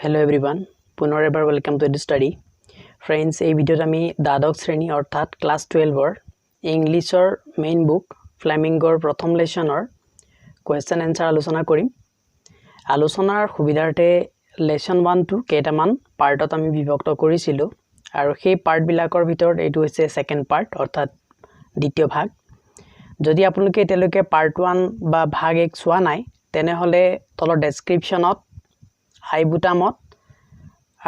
Hello everyone, পুনৰ এবাৰ welcome to the study. Friends, এই ভিডিওত আমি দ্বাদশ শ্ৰেণী অৰ্থাৎ ক্লাস 12 ৰ ইংলিছৰ মেইন বুক ফ্লেমিংগৰ প্ৰথম লেসনৰ কোৱেশ্চন আনসাৰ আলোচনা কৰিম। আলোচনাৰ সুবিধাৰ্থে লেসন 1 টু কেইটামান পাৰ্টত আমি বিভক্ত কৰিছিলো আৰু সেই পাৰ্ট বিলাকৰ ভিতৰত এইটো হৈছে সেকেন্ড পাৰ্ট অৰ্থাৎ দ্বিতীয় ভাগ। যদি আপোনালোকে এতিয়ালৈকে পাৰ্ট 1 বা ভাগ 1 চোৱা নাই তেনেহলে তলৰ ডেসক্ৰিপচনত আই বুটামত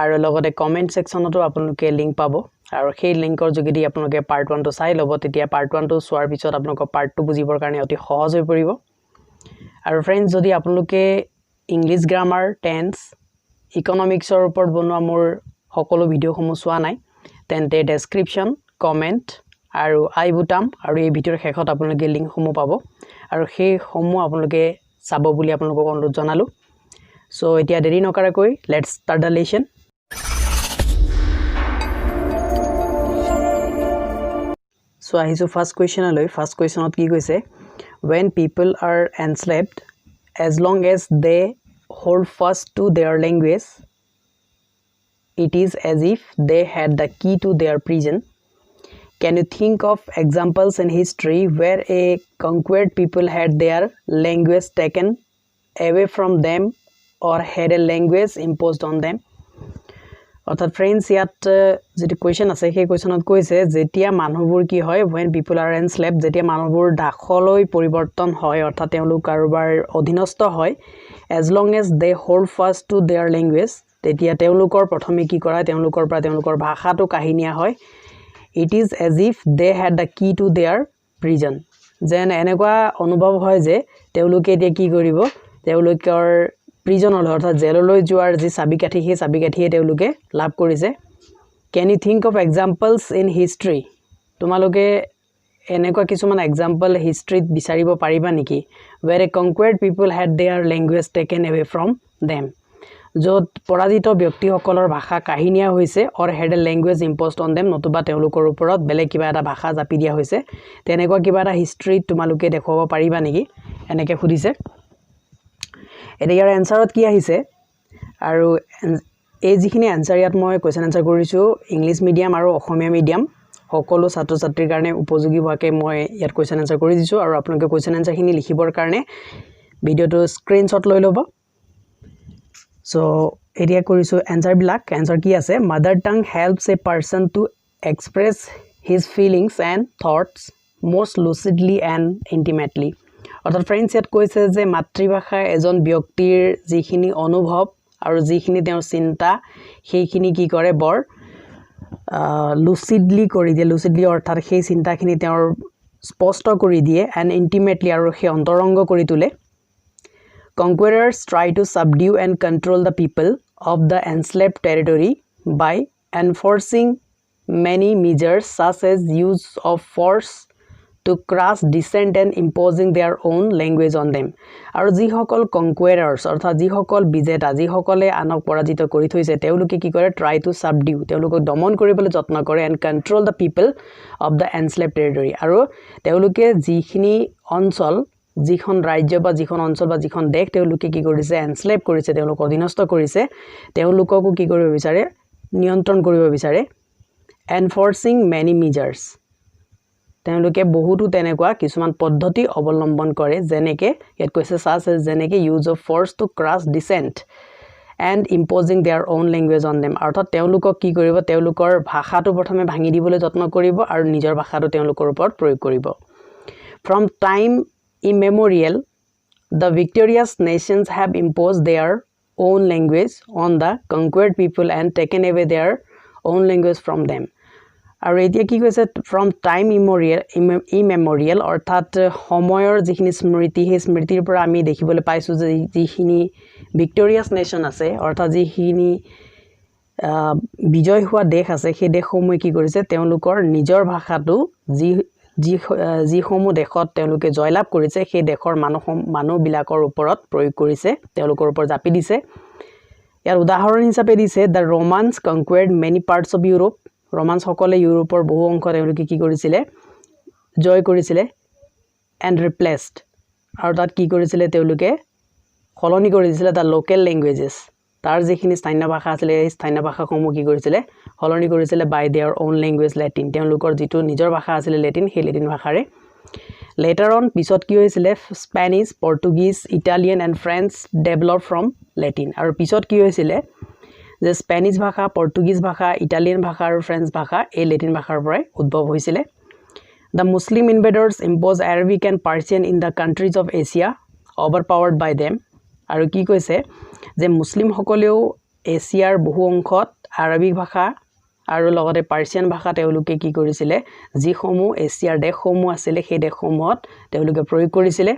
আৰু লগতে কমেন্ট সেকশনতো আপোনালোকে লিংক পাব আৰু সেই লিংকৰ যোগেদি আপোনালোকে পাৰ্ট 1 টো চাই লব তেতিয়া পাৰ্ট 1 টো চোৱাৰ পিছত আপোনালোকৰ পাৰ্ট 2 বুজিবৰ কাৰণে অতি সহজ হৈ পৰিব। আৰু ফ্ৰেন্ডছ যদি আপোনালোকে ইংলিছ গ্ৰামাৰ টেন্স ইকনমিক্সৰ ওপৰত বনোৱা মোৰ সকলো ভিডিওসমূহ চোৱা নাই তেন্তে ডেসক্ৰিপচন কমেন্ট আৰু আই বুটাম আৰু এই ভিডিওৰ শেষত আপোনালোকে লিংকসমূহ পাব আৰু সেই সমূহ আপোনালোকে চাব বুলি আপোনালোকক অনুৰোধ জনালো। So এতিয়া দেৰি নকৰাকৈ let's start the lesson. So আহিছো first question লৈ। First questionত কি কৈছে when people are enslaved as long as they hold fast to their language it is as if they had the key to their prison. Can you think of examples in history where a conquered people had their language taken away from them or had a language imposed on them? অর্থাৎ friends ইয়াত যেটি question আছে সেই কোয়েশ্চনত কৈছে যেতিয়া মানুহবোৰ কি হয় when people are enslaved যেতিয়া মানুহবোৰ দাসলৈ পৰিৱৰ্তন হয় অৰ্থাৎ তেওঁলোক কাৰোবাৰ অধীনস্থ হয় as long as they hold fast to their language তেতিয়া তেওঁলোকৰ প্ৰথমে কি কৰা তেওঁলোকৰ পৰা তেওঁলোকৰ ভাষাটো কাহিনীয়া হয় it is as if they had the key to their prison যেন এনেকুৱা অনুভৱ হয় যে তেওঁলোকে এতিয়া কি কৰিব তেওঁলোকৰ প্ৰিজনলৈ অৰ্থাৎ জেললৈ যোৱাৰ যে চাবিকাঠি সেই চাবিকাঠিয়ে তেওঁলোকে লাভ কৰিছে। Can you think of examples in history? তোমালোকে এনেকুৱা কিছুমান এক্সাম্পল হিষ্ট্ৰীত বিচাৰিব পাৰিবা নেকি where a conquered people had their language taken away from them য'ত পৰাজিত ব্যক্তিসকলৰ ভাষা কাহিনীয়া হৈছে or had a language imposed on them নতুবা তেওঁলোকৰ ওপৰত বেলেগ কিবা এটা ভাষা জাপি দিয়া হৈছে তেনেকুৱা কিবা এটা হিষ্ট্ৰীত তোমালোকে দেখুৱাব পাৰিবা নেকি এনেকৈ সুধিছে। এতিয়াৰ এনসাৰত কি আহিছে আৰু এই যিখিনি এনসাৰ ইয়াত মই কোৱেশ্চন আনসাৰ কৰিছো ইংলিশ মিডিয়াম আৰু অসমীয়া মিডিয়াম সকলো ছাত্ৰ ছাত্ৰীৰ কাৰণে উপযোগী হোৱাকে মই ইয়াত কোৱেশ্চন আনসাৰ কৰি দিছো আৰু আপোনালোকে কোৱেশ্চন আনসাৰখিনি লিখিবৰ কাৰণে ভিডিওটো স্ক্ৰিনশ্বট লৈ ল'ব। সো এৰিয়া কৰিছো এনসাৰ বিলাক এনসাৰ কি আছে mother tongue helps a person to express his feelings and thoughts most lucidly and intimately অৰ্থাৎ ফ্ৰেন্ডছ ইয়াত কৈছে যে মাতৃভাষা এজন ব্যক্তিৰ যিখিনি অনুভৱ আৰু যিখিনি তেওঁৰ চিন্তা সেইখিনি কি কৰে বৰ লুচিডলি কৰি দিয়ে লুচিডলি অৰ্থাৎ সেই চিন্তাখিনি তেওঁৰ স্পষ্ট কৰি দিয়ে এণ্ড ইন্টিমেটলি আৰু সেই অন্তৰংগ কৰি তোলে। Conquerors try to subdue and control the people of the enslaved territory by enforcing many measures such as use of force to crush dissent and imposing their own language on them. আৰু যিসকল conquerors অৰ্থাৎ যিসকল বিজেতা যিসকলে আনক পৰাজিত কৰি থৈছে তেওঁলোকে কি কৰে try to subdue তেওঁলোকক দমন কৰিবলৈ যত্ন কৰে and control the people of the enslaved territory আৰু তেওঁলোকে যিখিনি অঞ্চল যিখন ৰাজ্য বা যিখন অঞ্চল বা যিখন দেশ তেওঁলোকে কি কৰিছে এনস্লেভ কৰিছে তেওঁলোক অধীনস্থ কৰিছে তেওঁলোককো কি কৰিব বিচাৰে নিয়ন্ত্ৰণ কৰিব বিচাৰে enforcing many measures তেওঁলোকে বহুতো তেনেকুৱা কিছুমান পদ্ধতি অৱলম্বন কৰে যেনেকে ইয়াত কৈছে সাজ যেনেকে use of force to crush dissent and imposing their own language on them অৰ্থাৎ তেওঁলোকক কি কৰিব তেওঁলোকৰ ভাষাটো প্ৰথমে ভাঙি দিবলৈ যত্ন কৰিব আৰু নিজৰ ভাষাটো তেওঁলোকৰ ওপৰত প্ৰয়োগ কৰিব। From time immemorial the victorious nations have imposed their own language on the conquered people and taken away their own language from them আৰু এতিয়া কি কৈছে from time immemorial অৰ্থাৎ সময়ৰ যিখিনি স্মৃতি সেই স্মৃতিৰ পৰা আমি দেখিবলৈ পাইছো যে যিখিনি ভিক্টোৰিয়াছ নেশ্যন আছে অৰ্থাৎ যিখিনি বিজয় হোৱা দেশ আছে সেই দেশসমূহে কি কৰিছে তেওঁলোকৰ নিজৰ ভাষাটো যিসমূহ দেশত তেওঁলোকে জয়লাভ কৰিছে সেই দেশৰ মানুহবিলাকৰ ওপৰত প্ৰয়োগ কৰিছে তেওঁলোকৰ ওপৰত জাপি দিছে। ইয়াৰ উদাহৰণ হিচাপে দিছে the Romans conquered many parts of Europe romance সকলে ইউৰোপৰ বহু অংশ তেওঁলোকে কি কৰিছিলে জয় কৰিছিলে and replaced আৰু তাত কি কৰিছিলে তেওঁলোকে কলনি কৰি দিছিলে the local languages তাৰ যিখিনি স্থানীয় ভাষা আছিল এই স্থানীয় ভাষাসমূহ কি কৰিছিলে হলনি কৰিছিলে বাই देयर ओन ল্যাঙ্গুৱেজ ল্যাটিন তেওঁলোকৰ যিটো নিজৰ ভাষা আছিল ল্যাটিন সেই ল্যাটিন ভাষাৰে Later on, পিছত কি হৈছিলে Spanish, Portuguese, Italian and French develop from Latin আৰু পিছত কি হৈছিলে যে স্প্যানিশ ভাষা, পৰ্তুগীজ ভাষা, ইটালিয়ান ভাষা আৰু ফ্ৰেঞ্চ ভাষা এই ল্যাটিন ভাষাৰ পৰাই উদ্ভৱ হৈছিলে The Muslim invaders imposed Arabic and Persian in the countries of Asia overpowered by them আৰু কি কৈছে যে মুছলিম সকলেও এছিয়াৰ বহু অংশত আৰবিক ভাষা আৰু লগতে পাৰ্চিয়ান ভাষা তেওঁলোকে কি কৰিছিলে যিসমূহ এছিয়াৰ দেশসমূহ আছিল সেই দেশসমূহত তেওঁলোকে প্ৰয়োগ কৰিছিলে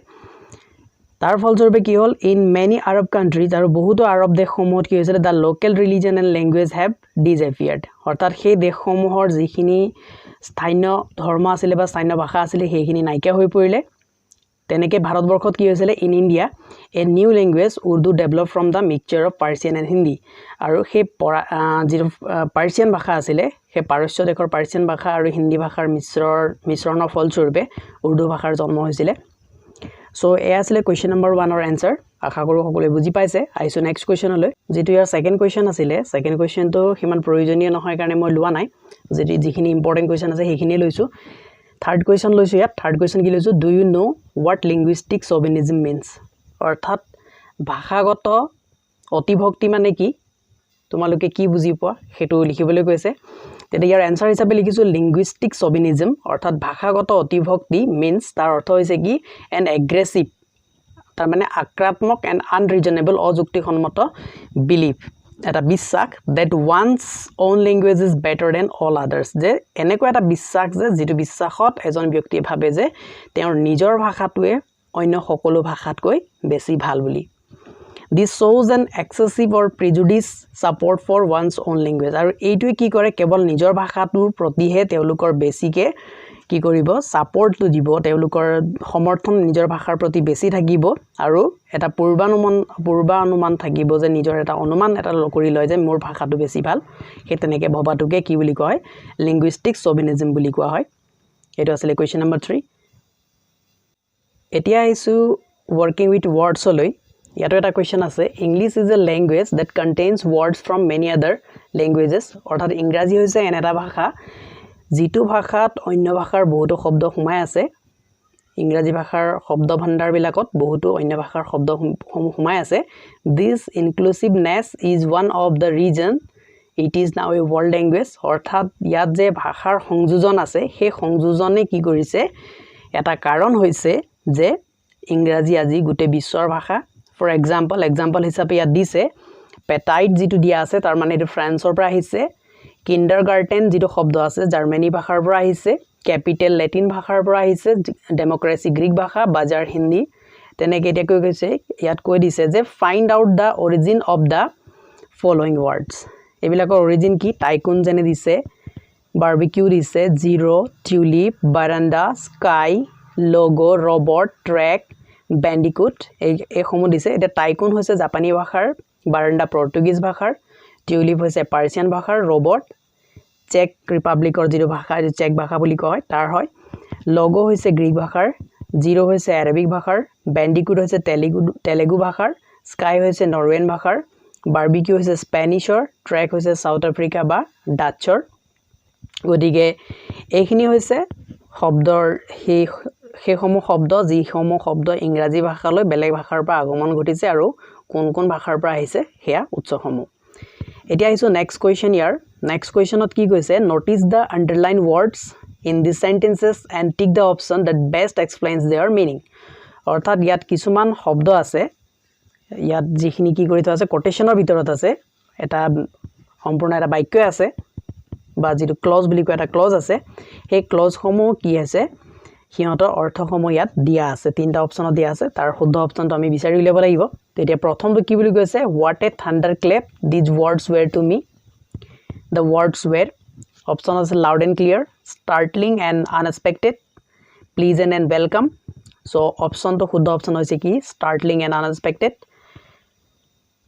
তাৰ ফলস্বৰূপে কি হ'ল ইন মেনি আৰব কান্ট্ৰিজ আৰু বহুতো আৰব দেশসমূহত কি হৈছিল the local religion and language have disappeared অৰ্থাৎ সেই দেশসমূহৰ যিখিনি স্থানীয় ধৰ্ম আছিল বা স্থানীয় ভাষা আছিল সেইখিনি নাইকিয়া হৈ পৰিলে তেনেকে ভাৰতবৰ্ষত কি হৈছিল in India a new language Urdu develop from da mixture of Persian and Hindi আৰু সেই যিটো পাৰ্চিয়ান ভাষা আছিল সেই পাৰস্য দেশৰ পাৰ্চিয়ান ভাষা আৰু হিন্দী ভাষাৰ মিশ্ৰণৰ ফলস্বৰূপে উৰ্দু ভাষাৰ জন্ম হৈছিল সো এ আছিল কোৱেশ্চন নম্বৰ 1 অৰ আনসাৰ আশা কৰো সকলোৱে বুজি পাইছে আইছো নেক্সট কোৱেশ্চনলৈ যেটো ইয়াৰ সেকেন্ড কোৱেশ্চন আছিল সেকেন্ড কোৱেশ্চনটো হিমান প্ৰয়োজনীয় নহয় কাৰণে মই লোৱা নাই যিখিনি ইম্পৰ্টেন্ট কোৱেশ্চন আছে সেইখিনি লৈছো থাৰ্ড কোৱেশ্চন লৈছো ইয়াত থাৰ্ড কোৱেশ্চন কি লৈছো do you know what linguistic chauvinism means অৰ্থাৎ ভাষাগত অতিভক্তি মানে কি তোমালোকে কি বুজি পোৱা হেতু লিখিবলৈ কৈছে তেতে ইয়াৰ আনসাৰ হিচাপে লিখিছো লিংগুইষ্টিক শোভিনিজম অৰ্থাৎ ভাষাগত অতিভক্তি মিন্স তাৰ অৰ্থ হৈছে কি এন এগ্ৰেছিভ তাৰ মানে আক্ৰাত্মক এণ্ড আনৰিজনেবল অযুক্তিসন্মত বিলিফ এটা বিশ্বাস that one's own language is better than all others যে এনেকুৱা এটা বিশ্বাস যে যেটো বিশ্বাসত এজন ব্যক্তিয়ে ভাবে যে তেওঁৰ নিজৰ ভাষাটোৱে অন্য সকলো ভাষাতকৈ বেছি ভাল বুলি This shows an excessive or prejudice support for one's own language আৰু এইটোৱে কি কৰে কেৱল নিজৰ ভাষাটোৰ প্ৰতিহে তেওঁলোকৰ বেছিকে কি কৰিব সাপোৰ্টটো দিব তেওঁলোকৰ সমৰ্থন নিজৰ ভাষাৰ প্ৰতি বেছি থাকিব আৰু এটা পূৰ্বানুমান থাকিব যে নিজৰ এটা অনুমান এটা কৰি লয় যে মোৰ ভাষাটো বেছি ভাল হে তেনেকে ভবাটোকে কি বুলি কয় লিংগুইষ্টিক শোভিনিজম বুলি কোৱা হয় এটো আছিল কোৱেশ্চন নম্বৰ 3 এতিয়া আইছো working with words লৈ ইয়াতো এটা কোৱেশ্চন আছে English is a language that contains words from many other languages অৰ্থাৎ ইংৰাজী হৈছে এনে এটা ভাষা যিটো ভাষাত অন্য ভাষাৰ বহুতো শব্দ সোমাই আছে ইংৰাজী ভাষাৰ শব্দ ভাণ্ডাৰ বিলাকত বহুতো অন্য ভাষাৰ শব্দ সোমাই আছে this inclusiveness is one of the reason it is now a world language অৰ্থাৎ ইয়াত যে ভাষাৰ সংযোজন আছে সেই সংযোজনে কি কৰিছে এটা কাৰণ হৈছে যে ইংৰাজী আজি গোটে বিশ্বৰ ভাষা ফৰ এক্সাম্পল হিচাপে ইয়াত দিছে পেটাইট যেটো দিয়া আছে তাৰ মানে এটো ফ্ৰান্সৰ পৰা আহিছে কিন্ডাৰগাৰ্টেন যেটো শব্দ আছে জাৰ্মানী ভাষাৰ পৰা আহিছে ক্যাপিটেল ল্যাটিন ভাষাৰ পৰা আহিছে ডেমোক্ৰেসি গ্ৰীক ভাষা বাজাৰ হিন্দী তেনেকে এটা কৈ গৈছে ইয়াত কৈ দিছে যে find out the origin of the following words এবিলাকৰ অৰিজিন কি টাইকুন জেনে দিছে বাৰবিকিউ দিছে zero tulip veranda sky logo robot trek bandicoot এই সমূহ দিছে এটা টাইকুন হৈছে জাপানী ভাষাৰ বাৰান্দা পৰ্তুগীজ ভাষাৰ টিউলিপ হৈছে পাৰ্চিয়ান ভাষাৰ ৰবট চেক ৰিপাব্লিকৰ যিটো ভাষা চেক ভাষা বুলি কয় তাৰ হয় লোগো হৈছে গ্ৰীক ভাষাৰ জিৰো হৈছে আৰবিক ভাষাৰ ব্যান্ডিকুট হৈছে তেলেগু ভাষাৰ স্কাই হৈছে নৰৱেন ভাষাৰ বাৰবিকিউ হৈছে স্প্যানিছৰ ট্ৰেক হৈছে সাউথ আফ্ৰিকা বা ডাচ্চৰ গতিকে এইখিনি হৈছে শব্দৰ সেইসমূহ শব্দ যিসমূহ শব্দ ইংৰাজী ভাষালৈ বেলেগ ভাষাৰ পৰা আগমন ঘটিছে আৰু কোন ভাষাৰ পৰা আহিছে হেয়া উৎসসমূহ এতিয়া আহিছো নেক্সট কোৱেশ্চন ইয়াৰ নেক্সট কোৱেশ্চনত কি কৈছে notice the underline words in this sentences and tick the option that best explains their meaning অৰ্থাৎ ইয়াত কিছুমান শব্দ আছে ইয়াত যিখিনি কি কৰি থোৱা আছে কোটেশনৰ ভিতৰত আছে এটা সম্পূৰ্ণ এটা বাক্য আছে বা যেটো ক্লজ বুলি কয় এটা ক্লজ আছে সেই ক্লজসমূহ কি আছে হিহঁতৰ অৰ্থসমূহ ইয়াত দিয়া আছে তিনটা অপচনত দিয়া আছে তাৰ শুদ্ধ অপচনটো আমি বিচাৰি উলিয়াব লাগিব তেতিয়া প্ৰথমটো কি বুলি কৈছে what a thunderclap these words were to me the words were option is loud and clear startling and unexpected pleasant and welcome so option to শুদ্ধ অপচন হৈছে কি startling and unexpected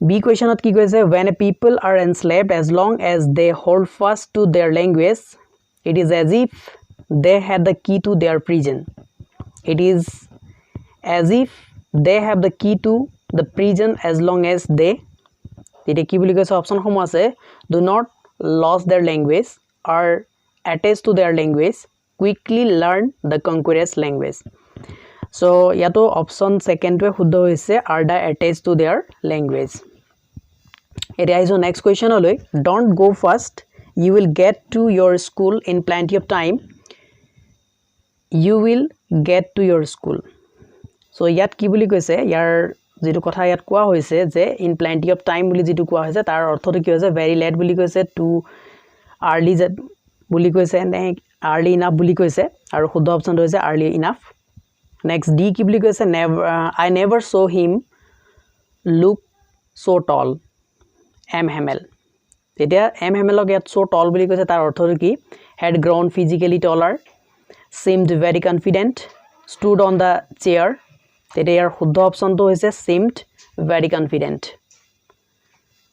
B questionত কি কৈছে when a people are enslaved as long as they hold fast to their language it is as if they had the key to their prison it is as if they have the key to the prison as long as they তেতিয়া কি বুলি কৈছে option সমূহ আছে do not lose their language are attached to their language quickly learn the conqueror's language so ইয়াতো option সেকেন্ডটোৱে শুদ্ধ হৈছে are the attached to their language এতিয়া আহিছো next কোৱেশ্চনলৈ don't go fast you will get to your school in plenty of time you will get to your school so ইয়াত কি বুলি কৈছে ইয়াৰ যেটো কথা ইয়াত কোৱা হৈছে যে in plenty of time বুলি যেটো কোৱা হৈছে তাৰ অৰ্থটো কি হৈছে very late বুলি কৈছে too early বুলি কৈছে নে early enough বুলি কৈছে আৰু শুদ্ধ অপচনটো হৈছে early enough next d কি বুলি কৈছে never I never saw him look so tall m hamel তেতিয়া m hamel ইয়াত so tall বুলি কৈছে তাৰ অৰ্থটো কি had grown physically taller seemed very confident stood on the chair তেতিয়া ইয়াৰ শুদ্ধ অপচনটো হৈছে seemed very confident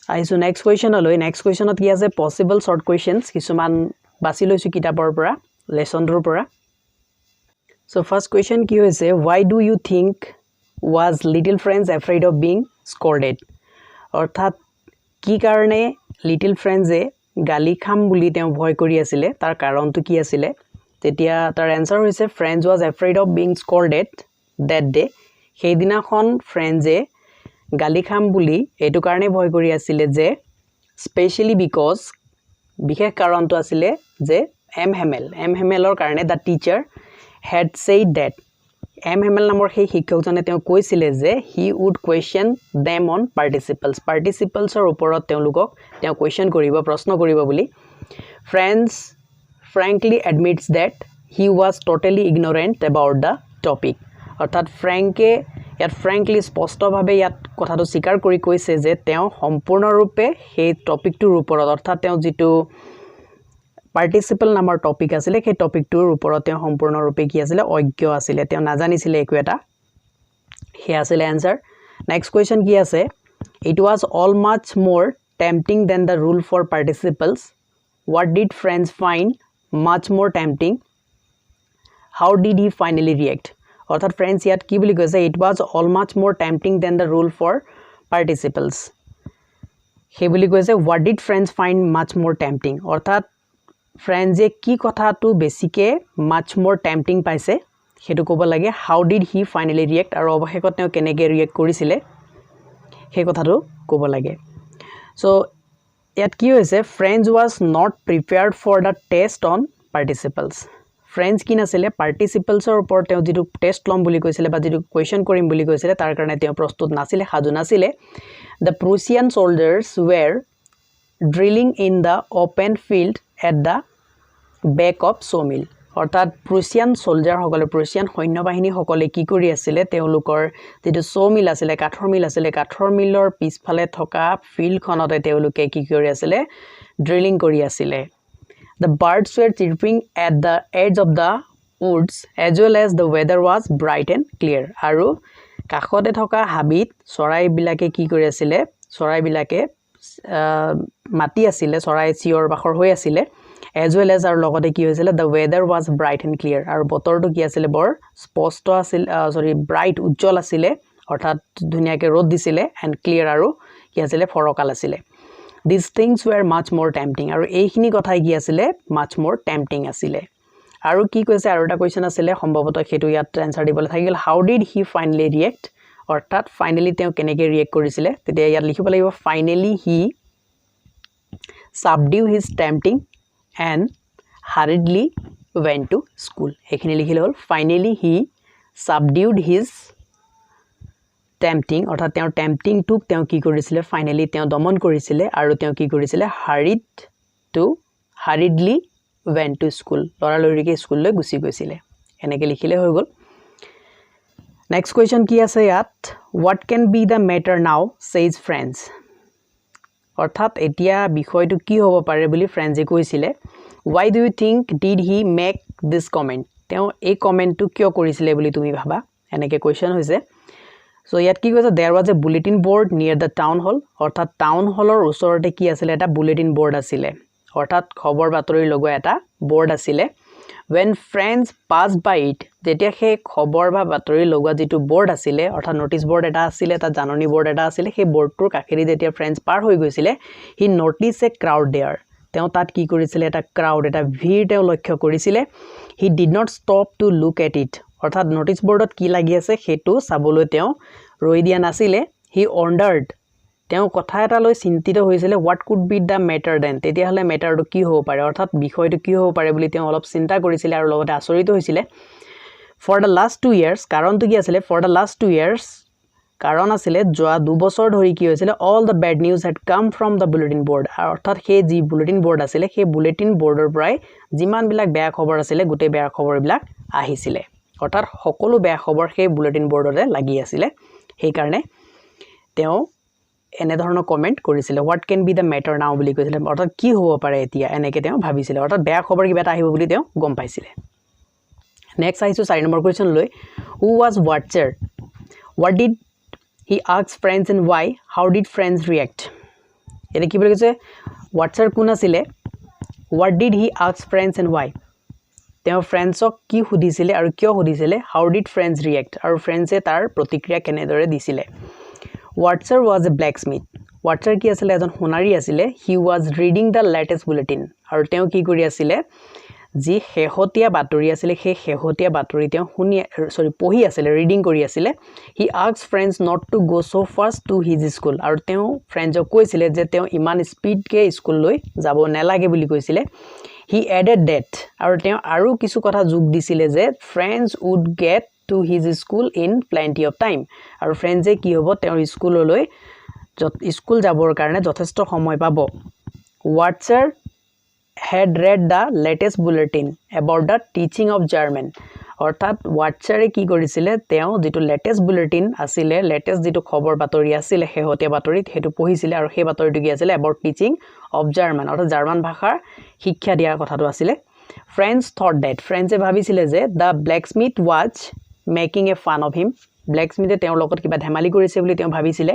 আহিছো নেক্সট কোৱেশ্চনলৈ নেক্সট কোৱেশ্চনত কি আছে পসিবল শৰ্ট কোৱেশ্চনছ কিছুমান বাছি লৈছো কিতাপৰ পৰা লেসনটোৰ পৰা so first question কি হৈছে why do you think was little friends afraid of being scolded অৰ্থাৎ কি কাৰণে লিটল ফ্ৰেন্ডসে গালি খাম বুলি তেওঁ ভয় কৰি আছিল তাৰ কাৰণটো কি আছিল তেতিয়া তাৰ আনসাৰ হৈছে friends was afraid of being scolded that day সেইদিনাখন ফ্ৰেন্ডসে গালি খাম বুলি এটো কাৰণে ভয় কৰি আছিল যে স্পেশালি বিকজ বিশেষ কাৰণটো আছিল যে এম হেমেলৰ কাৰণে দা teacher had said that M Hamel নামৰ সেই শিক্ষকজনে তেওঁ কৈছিল যে he would question them on participles ওপৰত তেওঁলোকক তেওঁ কোৱেশ্চন কৰিব প্ৰশ্ন কৰিব বুলি friends frankly admits that he was totally ignorant about the topic অৰ্থাৎ ফ্ৰেংকে ইয়াত frankly স্পষ্টভাৱে ইয়াত কথাটো স্বীকাৰ কৰি কৈছে যে তেওঁ সম্পূৰ্ণৰূপে সেই টপিকটোৰ ওপৰত অৰ্থাৎ তেওঁ যেটো পাৰ্টিসিপল নামৰ টপিক আছিল সেই টপিকটোৰ ওপৰত তেওঁ সম্পূৰ্ণৰূপে কি আছিল অজ্ঞ আছিল তেওঁ নাজানিছিল একো এটা হে আছিল আনসাৰ নেক্সট কোৱেশ্চন কি আছে it was all much more tempting than the rule for participles what did friends find much more tempting how did he finally react অৰ্থাৎ friends ইয়াত কি বুলি কৈছে it was all much more tempting than the rule for participles হে বুলি কৈছে what did friends find much more tempting অৰ্থাৎ friends কি কথাটো বেছিকে much more tempting পাইছে হেতু ক'ব লাগে how did he finally react আৰু অৱশেষত তেওঁ কেনেকৈ ৰিয়েক্ট কৰিছিল হে কথাটো ক'ব লাগে so ইয়াত কি হৈছে friends was not prepared for the test on participles friends কি নাছিলে participles ওপৰত তেওঁ যেটো টেষ্ট লম বুলি কৈছিল বা যেটো কোৱেশ্চন কৰিম বুলি কৈছিল তাৰ কাৰণে তেওঁ প্ৰস্তুত নাছিলে সাজু নাছিলে the Prussian soldiers were drilling in the open field at the back of sawmill অৰ্থাৎ প্ৰুছিয়ান সোলজাৰ সকলে প্ৰুছিয়ান সৈন্যবাহিনী সকলে কি কৰি আছিল তেওঁলোকৰ যেটো sawmill আছিল কাঠৰ মিলৰ পিছফালে থকা ফিল্ডখনতে তেওঁলোকে কি কৰি আছিল ড্ৰিলিং কৰি আছিল the birds were chirping at the edge of the woods as well as the weather was bright and clear আৰু কাখতে থকা হাবিত চৰাইবিলাকে কি কৰি আছিল চৰাইবিলাকে মাটি আছিল চৰাই চিঞৰ বাখৰ হৈ আছিল as well as আৰু লগতে কি হৈছিল the weather was bright and clear আৰু বতৰটো কি আছিল বৰ স্পষ্ট আছিল ব্ৰাইট উজ্জ্বল আছিল অৰ্থাৎ ধুনিয়াকে ৰদ দিছিল and clear আৰু কি আছিল ফৰকাল আছিল these things were much more tempting আৰু এইখিনি কথাই কি আছিল much more tempting আছিল আৰু কি কৈছে আৰু এটা কোৱেশ্চন আছিল সম্ভৱতঃ হেতু ইয়াত আনসাৰ দিবলৈ থাকিল how did he finally react অৰ্থাৎ ফাইনালি তেওঁ কেনেকৈ ৰিয়েক্ট কৰিছিল তেতিয়া ইয়াত লিখিব লাগিব finally he subdued his tempting and hurriedly went to school এখিনি লিখিলে হল finally he subdued his tempting অৰ্থাৎ তেওঁৰ tempting টুক তেওঁ কি কৰিছিল ফাইনালি তেওঁ দমন কৰিছিল আৰু তেওঁ কি কৰিছিল hurriedly went to school লৰালৰিকে স্কুললৈ গুচি গৈছিল এনেকৈ লিখিলে হৈ গল নেক্সট কোৱেশ্চন কি আছে ইয়াত what can be the matter now says friends অৰ্থাৎ এতিয়া বিষয়টো কি হ'ব পাৰে বুলি ফ্ৰেন্ডসে কৈছিল why do you think did he make this comment তেওঁ এই কমেন্টটো কিয় কৰিছিল বুলি তুমি ভাবা এনেকৈ কোৱেশ্চন হৈছে so ইয়াত কি কৈছে there was a bulletin board near the town hall অৰ্থাৎ টাউন হলৰ ওচৰতে কি আছিল এটা বুলেটিন বোৰ্ড আছিল অৰ্থাৎ খবৰ বাতৰি লগোৱা এটা বোৰ্ড আছিল when friends passed by it যেতিয়া সেই খবৰ বা বাতৰি লগোৱা যেটো বোৰ্ড আছিল অৰ্থাৎ নোটিস বোৰ্ড এটা আছিল তা জাননী বোৰ্ড এটা আছিল সেই বোৰ্ডটোৰ কাখেৰি যেতিয়া ফ্ৰেন্ডস পাৰ হৈ গৈছিল he notice a crowd there তেওঁ তাত কি কৰিছিল এটা ক্ৰাউড এটা ভিৰ তেওঁ লক্ষ্য কৰিছিল he did not stop to look at it অৰ্থাৎ নোটিস বোৰ্ডত কি লাগি আছে হেতু চাবলৈ তেওঁ ৰৈ দিয়া নাছিল হি অন্ডাৰ্ড তেওঁ কথা এটা লৈ চিন্তিত হৈছিল what could be the matter then তেতিয়া হলে মেটাৰটো কি হ'ব পাৰে অৰ্থাৎ বিষয়টো কি হ'ব পাৰে বুলি তেওঁ অলপ চিন্তা কৰিছিল আৰু লগতে আচৰিত হৈছিল for the last 2 years কাৰণটো কি আছিল for the last 2 years কাৰণ আছিল যোৱা 2 বছৰ ধৰি কি হৈছিল all the bad news had come from the bulletin board অৰ্থাৎ সেই যি বুলেটিন বোৰ্ড আছিল সেই বুলেটিন বোৰ্ডৰ পৰাই যিমান বিলাক বেয়া খবৰ আছিল গুটে বেয়া খবৰবিলাক আহিছিল অৰ্থাৎ সকলো বেয়া খবৰ সেই বুলেটিন বোৰ্ডৰে লাগি আছিল সেই কাৰণে তেওঁ এনে ধৰণৰ কমেন্ট কৰিছিল what can be the matter now বুলি কৈছিল অৰ্থাৎ কি হ'ব পাৰে এতিয়া এনেকে তেওঁ ভাবিছিল অৰ্থাৎ বেয়া খবৰ কিবা এটা আহিব বুলি তেওঁ গম পাইছিল নেক্সট আইছো 4 নম্বৰ কোৱেশ্চন লৈ who was watcher what did he ask friends and why how did friends react এটা কি বুলি কৈছে watcher কোন আছিল what did he ask friends and why তেওঁ ফ্ৰেন্ডছক কি সুধিছিল আৰু কিয় সুধিছিল how did friends react আৰু ফ্ৰেন্ডছে তাৰ প্ৰতিক্ৰিয়া কেনেদৰে দিছিল Watcher was a blacksmith. Watcher কি আছিল এজন সোণাৰী আছিল he was reading the latest bulletin আৰু তেওঁ কি কৰি আছিল যি হেহতিয়া বাতৰি আছিল সেই হেহতিয়া বাতৰি তেওঁ পঢ়ি আছিল ৰিডিং কৰি আছিল he asked friends not to go so fast to his school আৰু তেওঁ ফ্ৰেন্ডক কৈছিল যে তেওঁ ইমান স্পিড কে স্কুল লৈ যাব নালাগে বুলি কৈছিল he added that আৰু তেওঁ আৰু কিছু কথা যোগ দিছিল যে friends would get to his school in plenty of time আৰু ফ্ৰেন্ডে কি হ'ব তেওঁৰ স্কুললৈ স্কুল যাবৰ কাৰণে যথেষ্ট সময় পাব Watcher had read the latest bulletin about the teaching of German অৰ্থাৎ Watcher কি কৰিছিল তেওঁ যেটো লেটেস্ট বুলেটিন আছিল লেটেস্ট যেটো খবৰ বাতৰি আছিল হেহতিয়া বাতৰিত হেতু পঢ়িছিল আৰু সেই বাতৰিটো কি আছিল about teaching of German অৰ্থাৎ জাৰ্মান ভাষাৰ শিক্ষা দিয়াৰ কথাটো আছিল Friends thought that friends ভাবিছিল যে the blacksmith was making a fun of him blacksmith তেওঁৰ লগত কিবা ধেমালি কৰিছে বুলি তেওঁ ভাবিছিল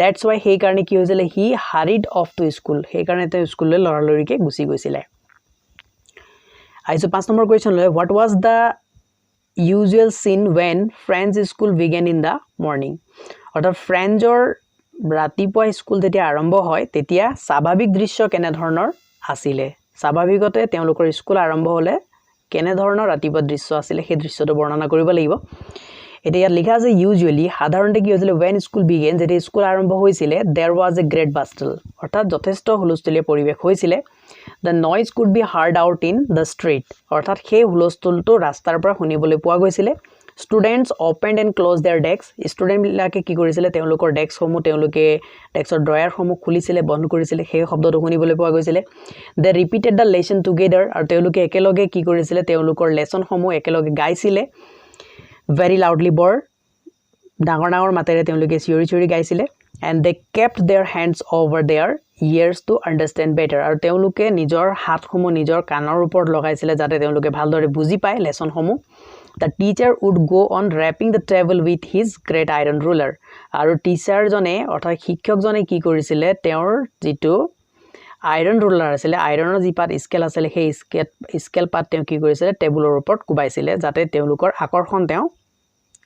that's why সেই কাৰণে কি হৈছিল he hurried off to school সেই কাৰণে তেওঁ স্কুললৈ লৰালৰিকে গুছি গৈছিল আইছো 5 নম্বৰ কোৱেশ্চন লৈ what was the usual scene when friends school began in the morning অৰ্থাৎ ফ্ৰেন্ডৰ ৰাতিপুৱা স্কুল যেতিয়া আৰম্ভ হয় তেতিয়া স্বাভাৱিক দৃশ্য কেনে ধৰণৰ আছিল স্বাভাৱিকতে তেওঁলোকৰ স্কুল আৰম্ভ হলে কেনে ধৰণৰ ৰাতিপুৱা দৃশ্য আছিল সেই দৃশ্যটো বৰ্ণনা কৰিব লাগিব এটা ইয়াত লিখা আছে usually সাধাৰণতে কি হৈছিল when school began যেতিয়া স্কুল আৰম্ভ হৈছিল there was a great bustle অৰ্থাৎ যথেষ্ট হুলস্থুলীয়া পৰিবেশ হৈছিল the noise could be heard out in the street অৰ্থাৎ সেই হুলস্থুলটো ৰাস্তাৰ পৰা শুনিবলৈ পোৱা গৈছিল students opened and closed their desks student বিলাকে কি কৰিছিল তেওঁলোকৰ ডেস্ক সমূহ তেওঁলোকে ডেস্কৰ ড্ৰয়াৰ সমূহ খুলিছিল বন্ধ কৰিছিল সেই শব্দটো শুনিবলৈ পোৱা গৈছিল they repeated the lesson together আৰু তেওঁলোকে একেলগে কি কৰিছিল তেওঁলোকৰ লেসন সমূহ একেলগে গাইছিল very loudly বৰ ডাঙৰ ডাঙৰ মাতেৰে তেওঁলোকে চিঞৰি গাইছিল and they kept their hands over their ears to understand better আৰু তেওঁলোকে নিজৰ হাতসমূহ নিজৰ কাণৰ ওপৰত লগাইছিল যাতে তেওঁলোকে ভালদৰে বুজি পায় লেসন সমূহ the teacher would go on wrapping the table with his great iron ruler আৰু টিচাৰ জনে অৰ্থাৎ শিক্ষক জনে কি কৰিছিল তেওঁৰ যেটো আইৰন ৰুলাৰ আছিল আইৰনৰ যি পাত স্কেল আছিল সেই স্কেল পাত তেওঁ কি কৰিছিল টেবুলৰ ওপৰত কুবাইছিল যাতে তেওঁলোকৰ আকৰ্ষণ তেওঁ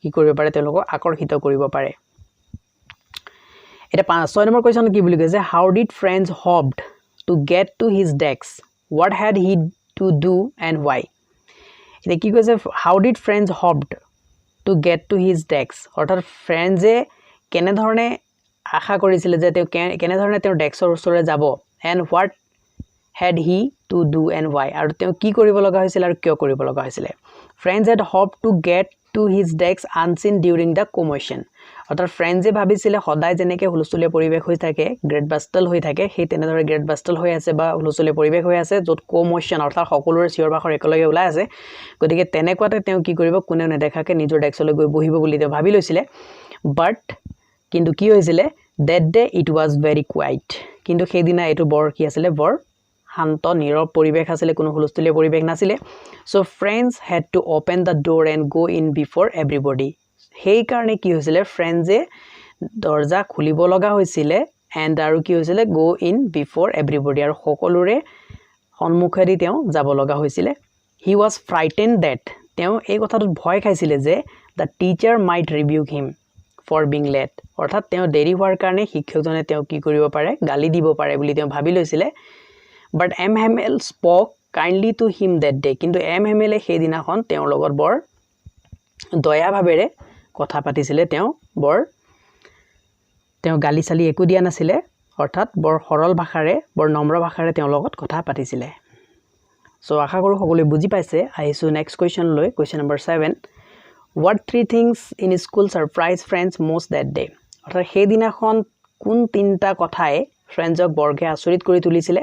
কি কৰিব পাৰে তেওঁলোকক আকৰ্ষিত কৰিব পাৰে এটা 6 নম্বৰ কোৱেশ্চন কি বুলি কৈছে how did friends hoped to get to his desk what had he to do and why এটা কি কৈছে how did friends hoped to get to his desk অৰ্থাৎ ফ্ৰেন্ডে কেনে ধৰণে আশা কৰিছিল যে তেওঁ কেনে ধৰণে তেওঁৰ ডেস্কৰ ওচৰলৈ যাব and what had he to do and why আৰু তেওঁ কি কৰিব লগা হৈছিল আৰু কিয় কৰিব লগা হৈছিল friends had hoped to get to his desk unseen during the commotion অৰ্থাৎ ফ্ৰেন্ডে ভাবিছিল সদায় যেনেকৈ হুলস্থুলীয়া পৰিবেশ হৈ থাকে গ্ৰেট বাস্টল হৈ থাকে সেই তেনেদৰে গ্ৰেট বাস্টল হৈ আছে বা হুলস্থুলীয়া পৰিবেশ হৈ আছে যত কমোশন অৰ্থাৎ সকলোৰে চিঞৰ বাখৰ একেলগে ওলাই আছে গতিকে তেনেকুৱাতে তেওঁ কি কৰিব কোনেও নেদেখাকে নিজৰ ডেস্কলৈ গৈ বহিব বুলি তেওঁ ভাবি লৈছিল বাট কিন্তু কি হৈছিল that day it was very quiet কিন্তু সেই দিনা এটো বৰ কি আছিল বৰ শান্ত নীৰৱ পৰিবেশ আছিল কোনো হুলস্থুলীয়া পৰিবেশ নাছিল so friends had to open the door and go in before everybody সেই কাৰণে কি হৈছিল ফ্ৰেন্ডে দৰজা খুলিব লগা হৈছিল and আৰু কি হৈছিল go in before everybody আৰু সকলোৰে সন্মুখেদি তেওঁ যাব লগা হৈছিল হি ৱাজ ফ্ৰাইটেণ্ড ডেট তেওঁ এই কথাটোত ভয় খাইছিলে যে the teacher might rebuke him for being late অৰ্থাৎ তেওঁ দেৰি হোৱাৰ কাৰণে শিক্ষকজনে তেওঁ কি কৰিব পাৰে গালি দিব পাৰে বুলি তেওঁ ভাবি লৈছিলে but M Hamel spoke kindly to him that day কিন্তু এম হেমেলে সেই দিনাখন তেওঁৰ লগত বৰ দয়া ভাবেৰে কথা পাতিছিলে তেওঁ গালি চালি একো দিয়া নাছিলে অৰ্থাৎ বৰ সৰল ভাষাৰে বৰ নম্ৰ ভাষাৰে তেওঁৰ লগত কথা পাতিছিলে সো আশা কৰো সকলোৱে বুজি পাইছে আহিছো নেক্সট কোৱেশ্চন লৈ question number 7 What three things in school surprise friends most that day? অর্থাৎ সেই দিনাখন কোন তিনটা কথাই ফ্ৰেন্ডজক বৰকে আচৰিত কৰি তুলিছিলে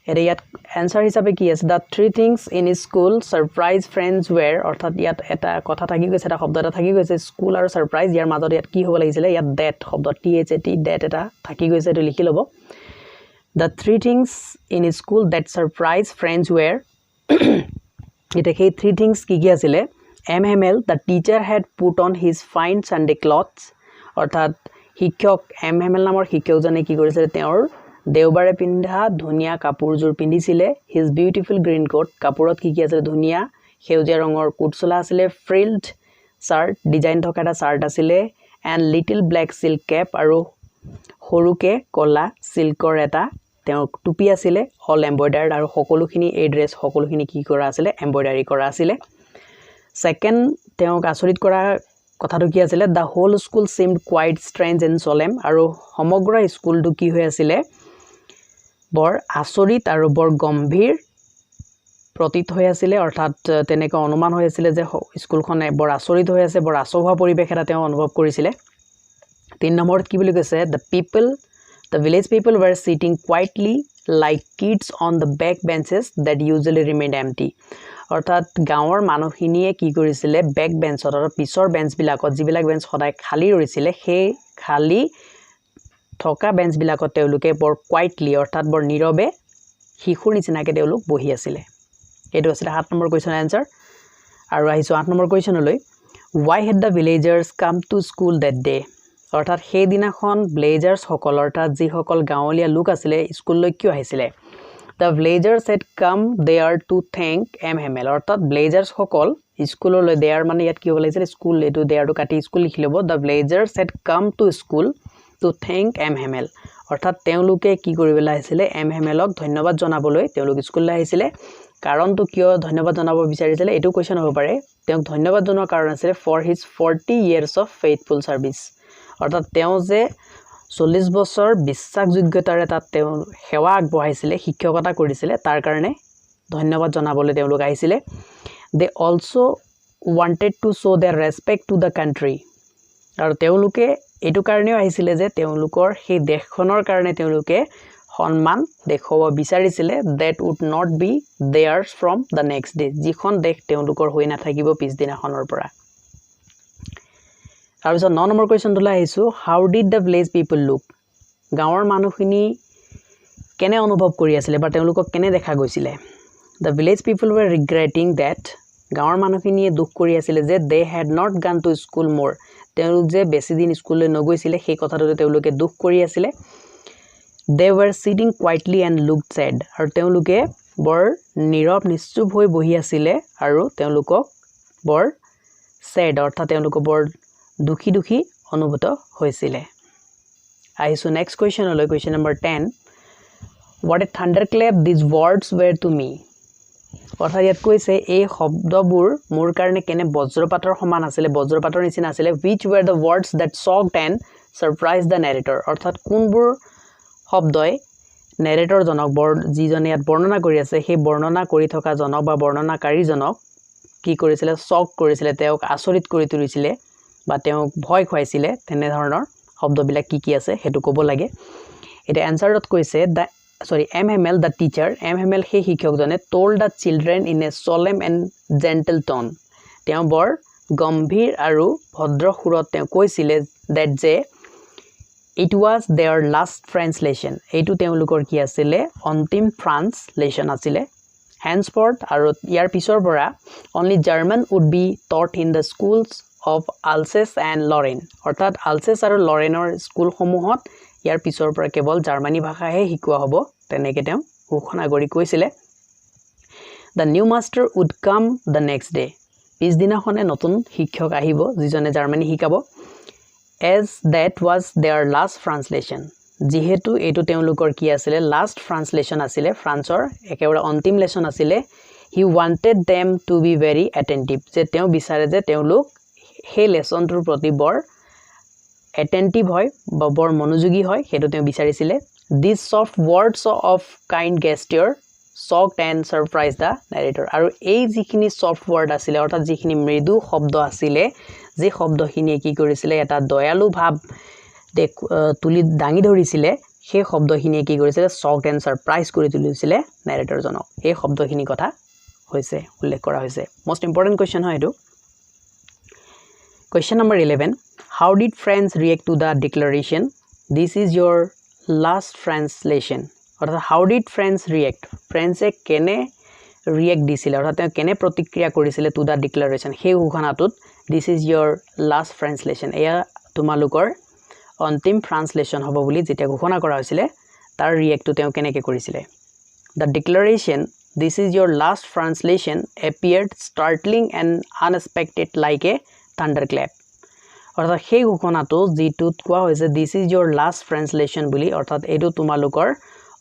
এৰে ইয়াত আনসাৰ হিচাপে কি আছে the three things in school surprise friends were অৰ্থাৎ ইয়াত এটা কথা থাকি গৈছে এটা শব্দ এটা থাকি গৈছে স্কুল আৰু সাৰপ্ৰাইজ ইয়াৰ মাজত ইয়াত কি হ'ব লাগিছিলে ইয়াত that শব্দ that that এটা থাকি গৈছে এটো লিখি লব the three things in school that surprise friends were এটা সেই three things কি কি আছিল MML the teacher had put on his fine Sunday clothes অর্থাৎ শিক্ষক MML নামৰ শিক্ষকজনে কি কৰিছিল তেওঁৰ দেওবাৰে পিন্ধা ধুনিয়া কাপোৰজোৰ পিন্ধিছিলে his beautiful green coat কাপোৰত কি কি আছিল ধুনিয়া সেউজীয়া ৰঙৰ কোটচলা আছিল frilled shirt ডিজাইন থকা এটা শাৰ্ট আছিল and little black silk cap আৰু হৰুকে কলা সিল্কৰ এটা তেওঁ টুপি আছিল all embroidered আৰু সকলোখিনি এই ড্ৰেছ সকলোখিনি কি কৰা আছিল এমব্ৰয়ডাৰী কৰা আছিল Second, তেওঁক আচৰিত কৰা কথাটো কি আছিল the whole school seemed quite strange and solemn আৰু সমগ্ৰ স্কুলটো কি হৈ আছিল বৰ আচৰিত আৰু বৰ গম্ভীৰ প্ৰতীত হৈ আছিল অৰ্থাৎ তেনেকৈ অনুমান হৈ আছিল যে স্কুলখন বৰ আচৰিত হৈ আছে বৰ আচহুৱা পৰিবেশ এটা তেওঁ অনুভৱ কৰিছিল 3 নম্বৰত কি বুলি কৈছে the village people were sitting quietly like kids on the back benches that usually remained empty অৰ্থাৎ গাঁৱৰ মানুহখিনিয়ে কি কৰিছিল বেক বেঞ্চৰ আৰু পিছৰ বেঞ্চ বিলাকত যিবিলাক বেঞ্চ সদায় খালি ৰৈছিল সেই খালি থকা বেঞ্চ বিলাকত তেওঁলোকে বৰ কোৱাইটলি অৰ্থাৎ বৰ নীৰৱে শিশুৰ নিচিনাকৈ তেওঁলোক বহি আছিল এটো আছিল 7 নম্বৰ কোৱেশ্চন আনসাৰ আৰু আহিছো 8 number কোৱেশ্চনলৈ why had the villagers come to school that day অৰ্থাৎ সেই দিনাখন ভিলেজাৰ্ছ সকল অৰ্থাৎ যি সকল গাঁৱলীয়া লোক আছিল স্কুললৈ কিয় আহিছিল The villagers had come there to thank MML অৰ্থাৎ villagers সকল স্কুললৈ there মানে ইয়াত কি হ'ব লাগিছিল স্কুল এটো there টো কাটি স্কুল লিখি লব the villagers had come to school to thank MML অৰ্থাৎ তেওঁলোকে কি কৰিবলৈ আহিছিল MMLক ধন্যবাদ জনাবলৈ তেওঁলোক স্কুললৈ আহিছিল কাৰণটো কিয় ধন্যবাদ জনাব বিচাৰিছিল এটো কোৱেশ্চন হ'ব পাৰে তেওঁক ধন্যবাদ জনোৱাৰ কাৰণ আছিল for his 40 years of faithful service অৰ্থাৎ তেওঁ যে 40 বছৰ বিশ্বাসযোগ্যতাৰে তাত তেওঁ সেৱা আগবঢ়াইছিল শিক্ষকতা কৰিছিল তাৰ কাৰণে ধন্যবাদ জনাবলৈ তেওঁলোক আহিছিল they also wanted to show their respect to the country আৰু তেওঁলোকে এটো কাৰণেও আহিছিল যে তেওঁলোকৰ সেই দেশখনৰ কাৰণে তেওঁলোকে সন্মান দেখুৱাব বিচাৰিছিল that would not be theirs from the next day যিখন দেশ তেওঁলোকৰ হৈ নাথাকিব পিছদিনাখনৰ পৰা আৰু 9 নম্বৰ কোৱেশ্চনটোলৈ আহিছো how did the village people look গাঁৱৰ মানুহখিনি কেনে অনুভৱ কৰি আছিল বা তেওঁলোকক কেনে দেখা গৈছিল the village people were regretting that গাঁৱৰ মানুহখিনিয়ে দুখ কৰি আছিল যে they had not gone to school more তেওঁলোক যে বেছি দিন স্কুললৈ নগৈছিল সেই কথাটোতে তেওঁলোকে দুখ কৰি আছিল they were sitting quietly and looked sad আৰু তেওঁলোকে বৰ নীৰৱ নিশ্চুপ হৈ বহি আছিল আৰু তেওঁলোকক বৰ sad অৰ্থাৎ তেওঁলোক বৰ দুখী দুখী অনুভূত হৈছিল আহিছো নেক্সট কোৱেশ্চনলৈ question number 10 what a thunderclap these words were to me অৰ্থাৎ ইয়াত কৈছে এই শব্দবোৰ মোৰ কাৰণে কেনে বজ্ৰপাতৰ সমান আছিল বজ্ৰপাতৰ নিচিনা আছিল which were the words that shocked and surprised the narrator অৰ্থাৎ কোনবোৰ শব্দই নেৰেটৰ জনক যিজনে ইয়াত বৰ্ণনা কৰি আছে সেই বৰ্ণনা কৰি থকা জনক বা বৰ্ণনাকাৰী জনক কি কৰিছিল শক কৰিছিল তেওঁক আচৰিত কৰি তুলিছিল বা তেওঁক ভয় খুৱাইছিল তেনে ধৰণৰ শব্দবিলাক কি আছে হেতু ক'ব লাগে এটা আনসাৰত কৈছে MML the teacher MML সেই শিক্ষকজনে told the children in a solemn and gentle tone তেওঁ বৰ গম্ভীৰ আৰু ভদ্ৰ সুৰত তেওঁ কৈছিল that যে it was their last translation এইটো তেওঁলোকৰ কি আছিল অন্তিম ট্ৰান্সলেচন আছিল henceforth আৰু ইয়াৰ পিছৰ পৰা only German would be taught in the schools of Alsace and Lorraine অৰ্থাৎ Alsace আৰু Lorraine স্কুলসমূহত ইয়াৰ পিছৰ পৰা কেৱল জাৰ্মানী ভাষাহে শিকোৱা হ'ব তেনেকৈ তেওঁ ঘোষণা কৰি কৈছিল The new master would come the next day. পিছদিনাখনে নতুন শিক্ষক আহিব যিজনে জাৰ্মানী শিকাব as that was their last translation. যেহেতু এটো তেওঁলোকৰ কি আছিল লাষ্ট ট্ৰান্সলেচন আছিল ফ্ৰান্সৰ একেবাৰে অন্তিম লেসন আছিল he wanted them to be very attentive যে তেওঁ বিচাৰে যে তেওঁলোক হে লেসনটোৰ প্ৰতি বৰ attentive হয় বা বৰ মনোযোগী হয় হেতু তেওঁ বিচাৰিছিল these soft words of kind gesture shocked and surprised the narrator আৰু এই যিখিনি সফট ওয়াৰ্ড আছিল অৰ্থাৎ যিখিনি মৃদু শব্দ আছিল যে শব্দখিনি কি কৰিছিল এটা দয়ালু ভাব তুলি দাঙি ধৰিছিল সেই শব্দখিনি কি কৰিছিল shocked and surprised কৰি তুলিছিল narrator জনক এই শব্দখিনি কথা হৈছে উল্লেখ কৰা হৈছে most important question হয় এটো question number 11 how did friends react to the declaration this is your last translation অর্থাৎ how did friends react friends এ কেনে react দিছিল অর্থাৎ কেনে প্ৰতিক্ৰিয়া কৰিছিল to the declaration সেই ঘোষণাটোত this is your last translation এয়া তোমালোকৰ অন্তিম ট্ৰান্সলেচন হ'ব বুলি যেটা ঘোষণা কৰা হৈছিল তাৰ ৰিয়েক্টটো তেওঁ কেনেকৈ কৰিছিল the declaration this is your last translation appeared startling and unexpected like a thunderclap অর্থাৎ সেই ঘোষণাটো যেটোত কোৱা হৈছে this is your last translation বুলি অৰ্থাৎ এটো তোমালোকৰ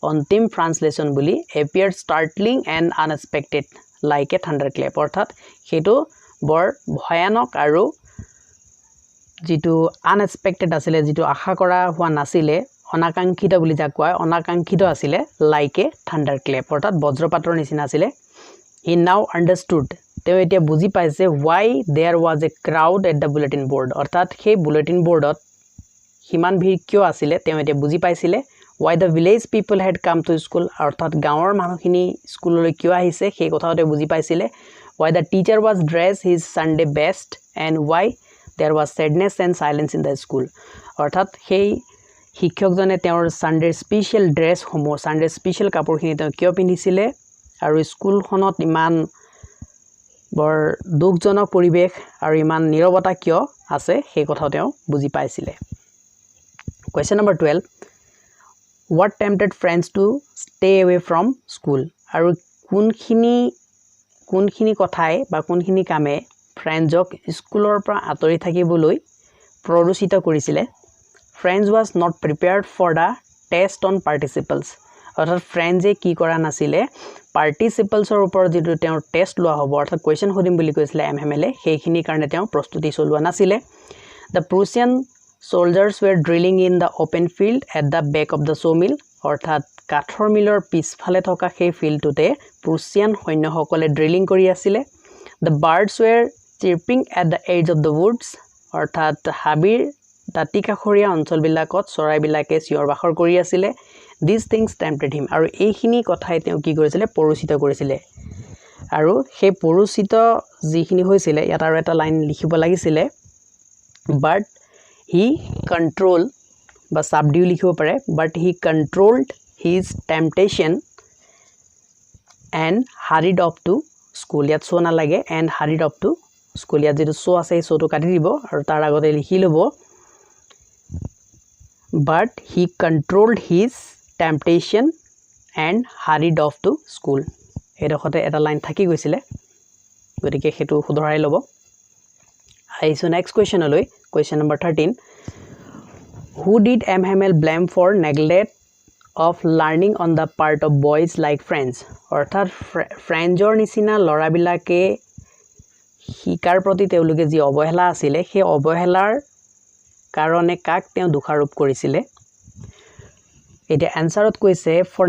অন্তিম ট্ৰান্সলেচন বুলি appeared startling and unexpected like a thunderclap অৰ্থাৎ হেতু বৰ ভয়ানক আৰু যেটো আনএক্সপেক্টেড আছিল যেটো আশা কৰা হোৱা নাছিল অনাকাংক্ষিত বুলি যা কোৱা অনাকাংক্ষিত আছিল like a thunderclap অৰ্থাৎ বজ্ৰপাতৰ নিচিনা আছিল he now understood তেওঁ এতিয়া বুজি পাইছে why there was a crowd at the bulletin board অৰ্থাৎ সেই বুলেটিন বোৰ্ডত হিমান ভিৰ কিয় আছিল তেওঁ এতিয়া বুজি পাইছিল why the village people had come to school অর্থাৎ গাঁৱৰ মানুহখিনি স্কুললৈ কিয় আহিছে সেই কথাটো বুজি পাইছিল why the teacher was dressed his Sunday best and why there was sadness and silence in the school অর্থাৎ সেই শিক্ষকজনে তেওঁৰ সানডে স্পেশাল ড্ৰেছ সমূহ সানডে স্পেশাল কাপোৰখিনি তেওঁ কিয় পিন্ধিছিল আৰু স্কুলখনত ইমান বৰ দুখজনক পৰিবেশ আৰু ইমান নীৰৱতা কিয় আছে সেই কথা তেওঁ বুজি পাইছিল question number 12 what tempted friends to stay away from school আৰু কোনখিনি কথাই বা কোনখিনি কামে ফ্ৰেন্ডজক স্কুলৰ পৰা আতৰি থাকিবলৈ প্ৰৰোচিত কৰিছিল friends was not prepared for the test on participles অৰ্থাৎ ফ্ৰেন্ডজে কি কৰা নাছিল পাৰ্টিসিপলছৰ ওপৰত যেটো তেওঁৰ টেষ্ট লোৱা হ'ব অৰ্থাৎ কোৱেশ্চন হদিম বুলি কৈছিল এমএমএলএ সেইখিনি কাৰণে তেওঁ প্ৰস্তুতি চলোৱা নাছিল the Prussian soldiers were drilling in the open field at the back of the sawmill অৰ্থাৎ কাঠৰ মিলৰ পিছফালে থকা সেই ফিল্ডটোতে প্ৰুছিয়ান সৈন্যসকলে ড্ৰিলিং কৰি আছিল the birds were chirping at the edge of the woods অৰ্থাৎ হাবিৰ দাতিকাখৰীয়া অঞ্চলবিলাকত চৰাইবিলাকে চিঞৰ বাখৰ কৰি আছিল these things tempted him আৰু এইখিনি কথাই তেওঁ কি কৰিছিল পৰোচিত কৰিছিল আৰু সেই পৰোচিত যিখিনি হৈছিল ইয়াত আৰু এটা লাইন লিখিব লাগিছিল but he control বা subdue লিখিব পাৰে but he controlled his temptation and hurried off to school ইয়াত সো না লাগে and hurried off to school ইয়াত যেটো সো আছে সোটো কাটি দিব আৰু তাৰ আগতে লিখি লব but he controlled his temptation and hurried off to school এডখতে এটা লাইন থাকি গৈছিল গতিকে হেতু সুধৰাই লব আইছো নেক্সট কোৱেশ্চন লৈ question number 13 who did MML blame for neglect of learning on the part of boys like friends অৰ্থাৎ ফ্ৰেন্ডৰ নিচিনা লৰাবিলাকে শিকাৰ প্ৰতি তেওঁলোকে যি অবহেলা আছিল সেই অবহেলাৰ কাৰণে কাক তেওঁ দুখাৰোপ কৰিছিল এটা আনসাৰত কৈছে for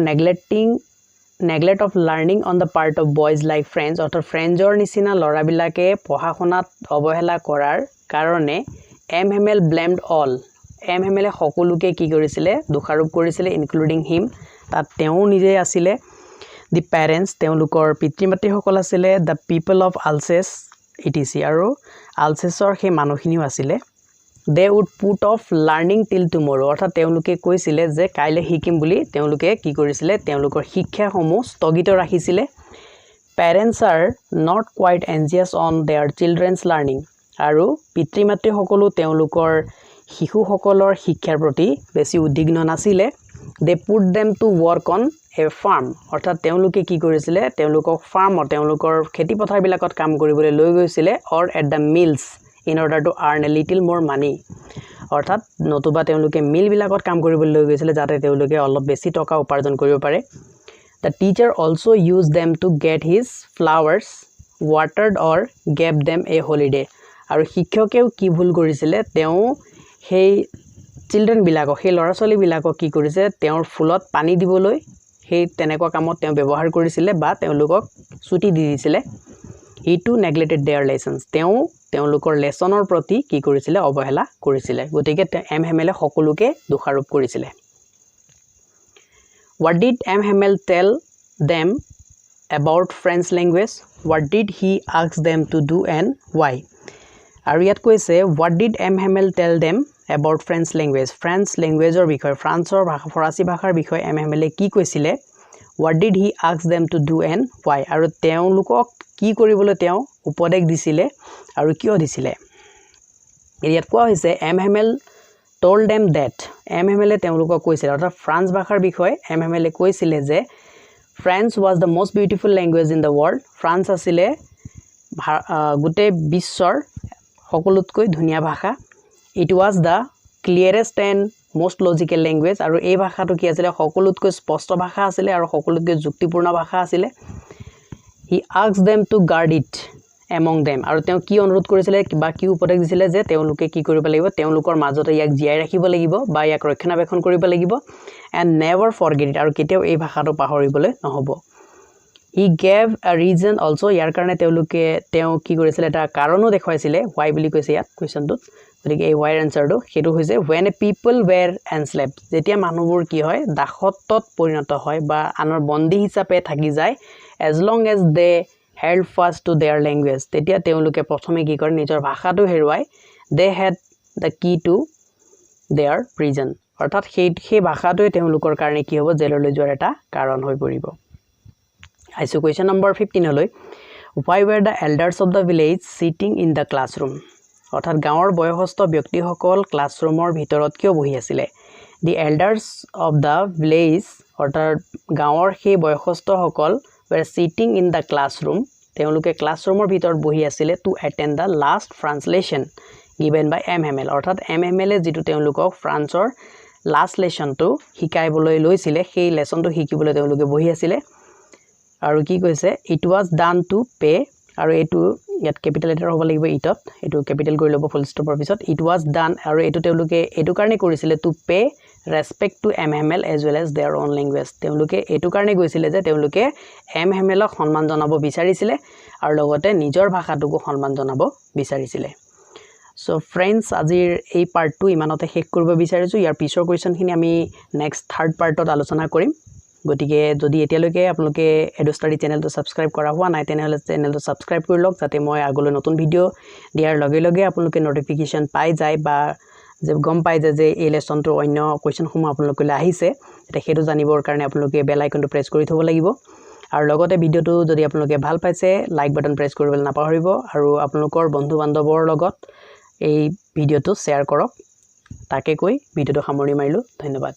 neglect of learning on the part of boys like friends অৰ্থাৎ ফ্ৰেন্ডৰ নিচিনা লৰাবিলাকে পঢ়াখনাত অবহেলা কৰাৰ কাৰণে MML blamed all MML সকলোকে কি কৰিছিল দুখাৰোপ কৰিছিল ইনক্লুডিং হিম তাত তেওঁ নিজে আছিল the parents তেওঁলোকৰ পিতৃ-মাতৃ সকল আছিল the people of Alsace etc আৰু আলসেছৰ সেই মানুহখিনিও আছিল they would put off learning till tomorrow অৰ্থাৎ তেওঁলোকে কৈছিল যে কাইলে শিকিম বুলি তেওঁলোকে কি কৰিছিল তেওঁলোকৰ শিক্ষাসমূহ স্থগিত ৰাখিছিল parents are not quite anxious on their children's learning আৰু পিতৃ-মাতৃ সকলো তেওঁলোকৰ শিশুসকলৰ শিক্ষাৰ প্ৰতি বেছি উদ্বিগ্ন নাছিল they put them to work on a farm অৰ্থাৎ তেওঁলোকে কি কৰিছিলে তেওঁলোকক ফাৰ্মত তেওঁলোকৰ খেতি পথাৰ বিলাকত কাম কৰিবলৈ লৈ গৈছিলে or at the mills in order to earn a little more money অৰ্থাৎ নতুবা তেওঁলোকে মিল বিলাকত কাম কৰিবলৈ লৈ গৈছিলে যাতে তেওঁলোকে অলপ বেছি টকা উপাৰ্জন কৰিব পাৰে the teacher also used them to get his flowers watered or gave them a holiday আৰু শিক্ষকেও কি ভুল কৰিছিলে তেওঁ সেই চিলড্ৰেন বিলাকক সেই লৰাছলি বিলাকক কি কৰিছে তেওঁৰ ফুলত পানী দিবলৈ সেই তেনেকুৱা কামত তেওঁ ব্যৱহাৰ কৰিছিলে বা তেওঁলোকক ছুটি দি দিছিলে he too neglected their lessons তেওঁলোকৰ লেসনৰ প্ৰতি কি কৰিছিলে অৱহেলা কৰিছিলে গতিকে এম হেমেলে সকলোকে দোষাৰোপ কৰিছিলে what did M Hamel tell them about French language what did he ask them to do and why আৰু ইয়াত কৈছে what did M Hamel tell them about French language or বিষয় ফ্ৰান্সৰ ভাষা ফৰাসী ভাষাৰ বিষয় M Hamel কি কৈছিলে what did he ask them to do and why আৰু তেওঁলোকক কি কৰিবলৈ তেওঁ উপদেশ দিছিলে আৰু কিয় দিছিলে ইয়াত কোৱা হৈছে M Hamel told them that M Hamel তেওঁলোকক কৈছিল অৰ্থাৎ ফ্ৰান্স ভাষাৰ বিষয় M Hamel কৈছিলে যে France was the most beautiful language in the world France আছিল গুটে বিশ্বৰ সকলোতকৈ ধুনিয়া ভাষা it was the clearest and most logical language আৰু এই ভাষাটো কি আছিল সকলোতকৈ স্পষ্ট ভাষা আছিল আৰু সকলোতকৈ যুক্তিপূৰ্ণ ভাষা আছিল he asked them to guard it among them আৰু তেওঁ কি অনুৰোধ কৰিছিল বা কি উপদেশ দিছিল যে তেওঁলোকে কি কৰিব লাগিব তেওঁলোকৰ মাজতে ইয়াক জিয়াই ৰাখিব লাগিব বা ইয়াক ৰক্ষণাবেক্ষণ কৰিব লাগিব and never forget it আৰু কেতিয়াও এই ভাষাটো পাহৰিবলৈ নহব he gave a reason also ইয়াৰ কাৰণে তেওঁলোকে তেওঁ কি কৰিছিল এটা কাৰণো দেখুৱাইছিল why বুলি কৈছে ইয়াত কোৱেশ্চনটোত গতিকে এই why আনসাৰটো হেতু হৈছে when a people were enslaved যেতিয়া মানুহবোৰ কি হয় দাসত্বত পৰিণত হয় বা আনৰ বন্দী হিচাপে থাকি যায় as long as they held fast to their language তেতিয়া তেওঁলোকে প্ৰথমে কি কৰে নিজৰ ভাষাটো হেৰুৱাই they had the key to their prison অৰ্থাৎ সেই ভাষাটোৱে তেওঁলোকৰ কাৰণে কি হ'ব জেললৈ যোৱাৰ এটা কাৰণ হৈ পৰিব আইছো কোৱেশ্চন নম্বৰ 15 লৈ why were the elders of the village sitting in the classroom অৰ্থাৎ গাঁৱৰ বয়সস্থ ব্যক্তিসকল ক্লাছৰুমৰ ভিতৰত কিয় বহি আছিল the elders of the village অৰ্থাৎ গাঁৱৰ সেই বয়সস্থসকল were sitting in the classroom তেওঁলোকে ক্লাছৰুমৰ ভিতৰত বহি আছিল to attend the last translation given by M Hamel অৰ্থাৎ M Hamel যেটো তেওঁলোকক ফ্ৰান্সৰ লাষ্ট লেসনটো শিকাইবলৈ লৈছিল সেই লেসনটো শিকিবলৈ তেওঁলোকে বহি আছিল আৰু কি কৈছে it was done to pay আৰু এটো ইয়াত ক্যাপিটাল লেটাৰ হ'ব লাগিব ইটত এটো ক্যাপিটাল কৰি লব ফুল ষ্টপৰ পিছত it was done আৰু এটো তেওঁলোকে এটো কাৰণে কৰিছিল to pay respect to M Hamel as well as their own language তেওঁলোকে এটো কাৰণে গৈছিল যে তেওঁলোকে M Hamelক সন্মান জনাব বিচাৰিছিল আৰু লগতে নিজৰ ভাষাটোকো সন্মান জনাব বিচাৰিছিল সো ফ্ৰেন্ডস আজিৰ এই পাৰ্টটো ইমানতে শেষ কৰিব বিচাৰিছো ইয়াৰ পিছৰ কোৱেশ্চনখিনি আমি নেক্সট থাৰ্ড পাৰ্টত আলোচনা কৰিম গতিকে যদি এতিয়ালৈকে আপোনালোকে এডু ষ্টাডি চেনেলটো সাবস্ক্ৰাইব কৰা হোৱা নাই তেনেহলে চেনেলটো সাবস্ক্ৰাইব কৰি লওক যাতে মই আগলৈ নতুন ভিডিও দিয়াৰ লগে লগে আপোনালোকে নটিফিকেশন পাই যায় বা যে গম পাই যে এই লেসনটো অন্য কোৱেশ্চনসমূহ আপোনালোকলৈ আহিছে এটা হেতু জানিবৰ কাৰণে আপোনালোকে বেল আইকনটো প্ৰেছ কৰি থব লাগিব আৰু লগতে ভিডিওটো যদি আপোনালোকে ভাল পাইছে লাইক বাটন প্ৰেছ কৰিবলৈ নাপাহৰিব আৰু আপোনালোকৰ বন্ধু বান্ধৱৰ লগত এই ভিডিওটো শেয়াৰ কৰক তাকে কৈ ভিডিওটো সামৰণি মাৰিলো ধন্যবাদ